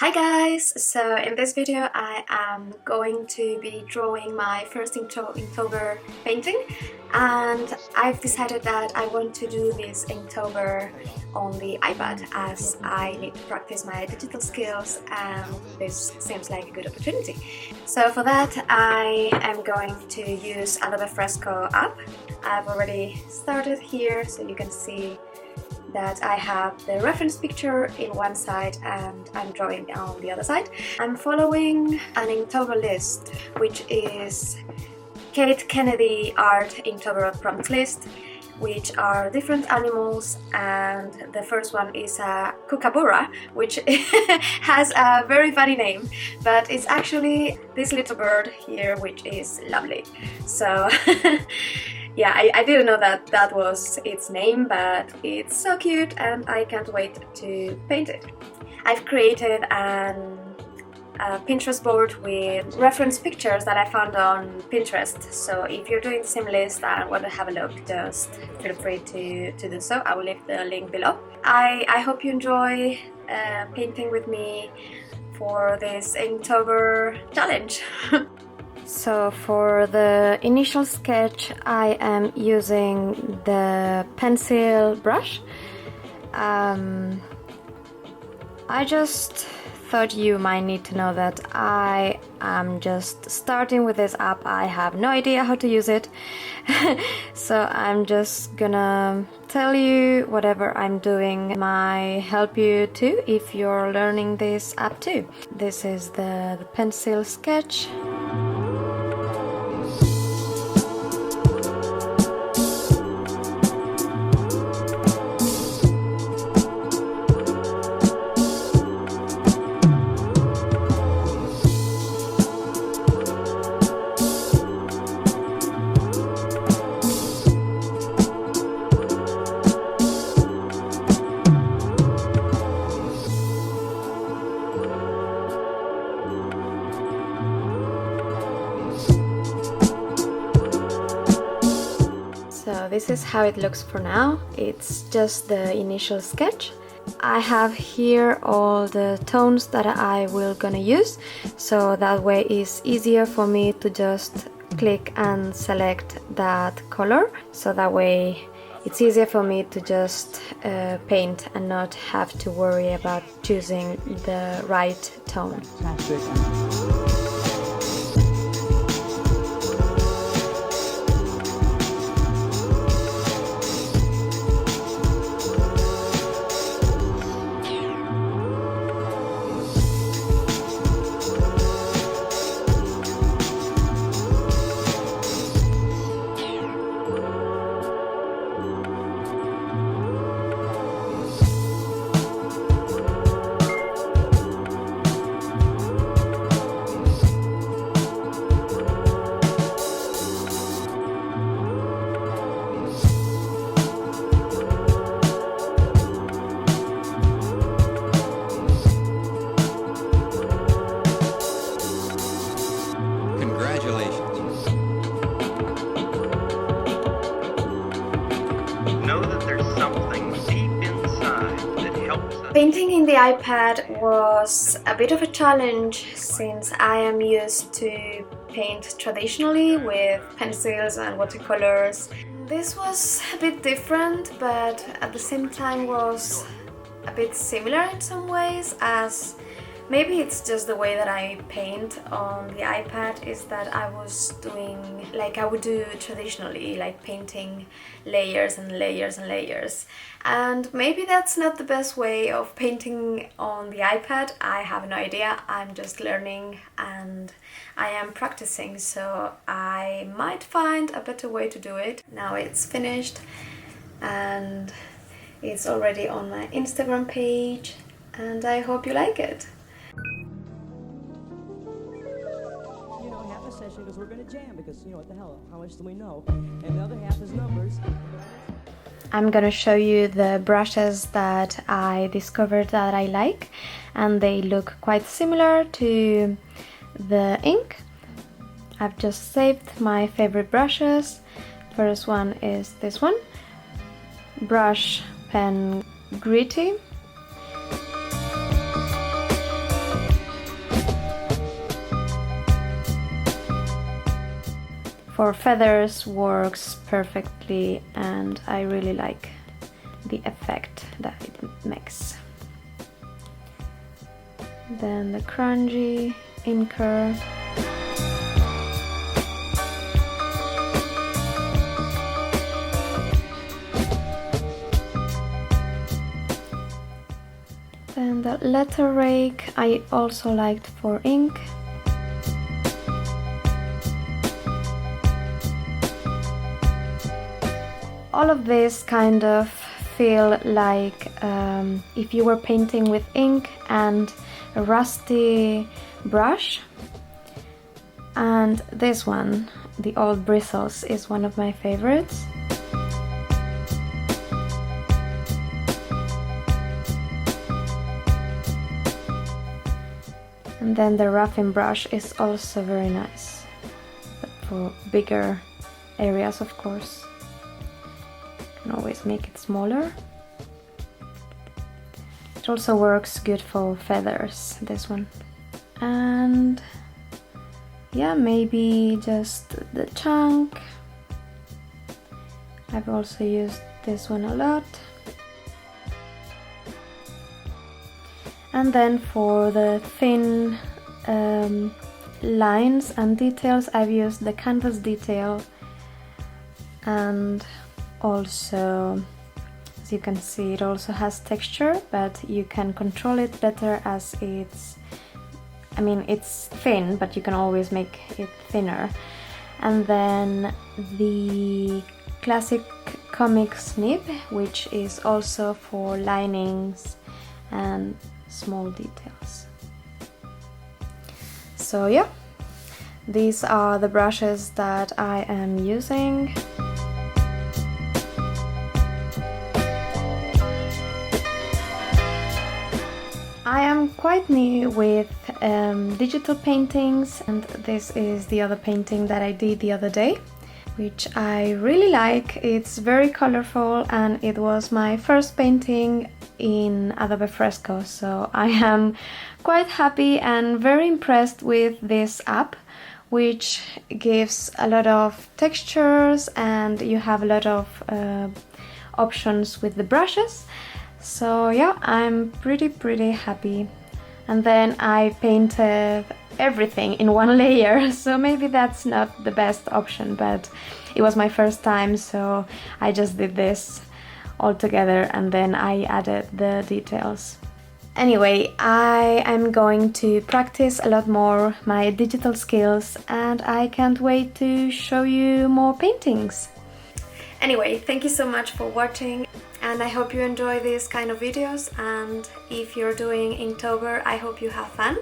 Hi guys! So in this video I am going to be drawing my first Inktober painting, and I've decided that I want to do this Inktober on the iPad as I need to practice my digital skills and this seems like a good opportunity. So for that I am going to use Adobe Fresco app. I've already started here so you can see that I have the reference picture in one side and I'm drawing on the other side. I'm following an Inktober list, which is Kate Kennedy Art Inktober prompt list, which are different animals, and the first one is a kookaburra, which has a very funny name, but it's actually this little bird here, which is lovely. So yeah, I didn't know that that was its name, but it's so cute and I can't wait to paint it. I've created a Pinterest board with reference pictures that I found on Pinterest, so if you're doing the same list and want to have a look, just feel free to do so. I will leave the link below. I hope you enjoy painting with me for this Inktober challenge. So for the initial sketch I am using the pencil brush. I just thought you might need to know that I am just starting with this app. I have no idea how to use it. So I'm just gonna tell you whatever I'm doing might help you too if you're learning this app too. This is the pencil sketch. So this is how it looks for now. It's just the initial sketch. I have here all the tones that I will gonna use, so that way it's easier for me to just click and select that color, so that way it's easier for me to just paint and not have to worry about choosing the right tone. Painting in the iPad was a bit of a challenge since I am used to paint traditionally with pencils and watercolors. This was a bit different, but at the same time was a bit similar in some ways, as maybe it's just the way that I paint on the iPad is that I was doing like I would do traditionally, like painting layers and layers and layers. And maybe that's not the best way of painting on the iPad. I have no idea. I'm just learning and I am practicing, so I might find a better way to do it. Now it's finished and it's already on my Instagram page, and I hope you like it. Because we're going to jam, because you know what the hell, how much do we know? And the other half is numbers. I'm gonna show you the brushes that I discovered that I like, and they look quite similar to the ink. I've just saved my favorite brushes. First one is this one, Brush Pen Gritty. for feathers works perfectly, and I really like the effect that it makes. Then the crunchy inker. Then the letter rake I also liked for ink. All of this kind of feel like if you were painting with ink and a rusty brush. And this one, the old bristles, is one of my favorites. And then the roughing brush is also very nice, but for bigger areas, of course. You can always make it smaller. It also works good for feathers, this one. And yeah, maybe just the chunk. I've also used this one a lot. And then for the thin lines and details, I've used the canvas detail, and also, as you can see, it also has texture, but you can control it better as it's thin, but you can always make it thinner. And then the classic comic snip, which is also for linings and small details. So yeah, these are the brushes that I am using. I am quite new with digital paintings, and this is the other painting that I did the other day, which I really like. It's very colorful, and it was my first painting in Adobe Fresco, so I am quite happy and very impressed with this app, which gives a lot of textures and you have a lot of options with the brushes. So yeah, I'm pretty happy. And then I painted everything in one layer, so maybe that's not the best option, but it was my first time, so I just did this all together and then I added the details. Anyway, I am going to practice a lot more my digital skills, and I can't wait to show you more paintings. Anyway, thank you so much for watching, and I hope you enjoy these kind of videos, and if you're doing Inktober, I hope you have fun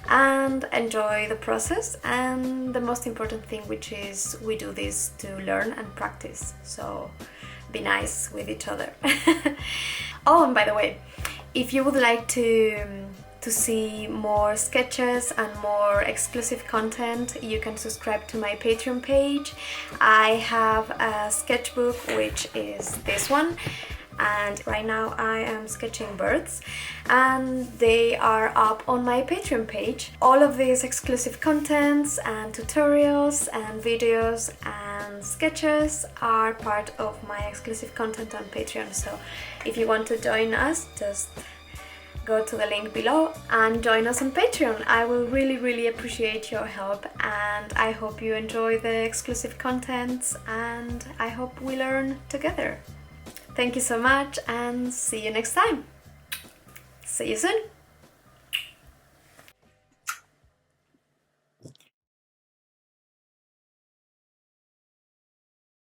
and enjoy the process, and the most important thing, which is we do this to learn and practice, so be nice with each other. Oh, and by the way, if you would like to see more sketches and more exclusive content, you can subscribe to my Patreon page. I have a sketchbook, which is this one, and right now I am sketching birds, and they are up on my Patreon page. All of these exclusive contents and tutorials and videos and sketches are part of my exclusive content on Patreon, so if you want to join us, just go to the link below and join us on Patreon. I will really appreciate your help, and I hope you enjoy the exclusive contents, and I hope we learn together. Thank you so much, and see you next time. See you soon!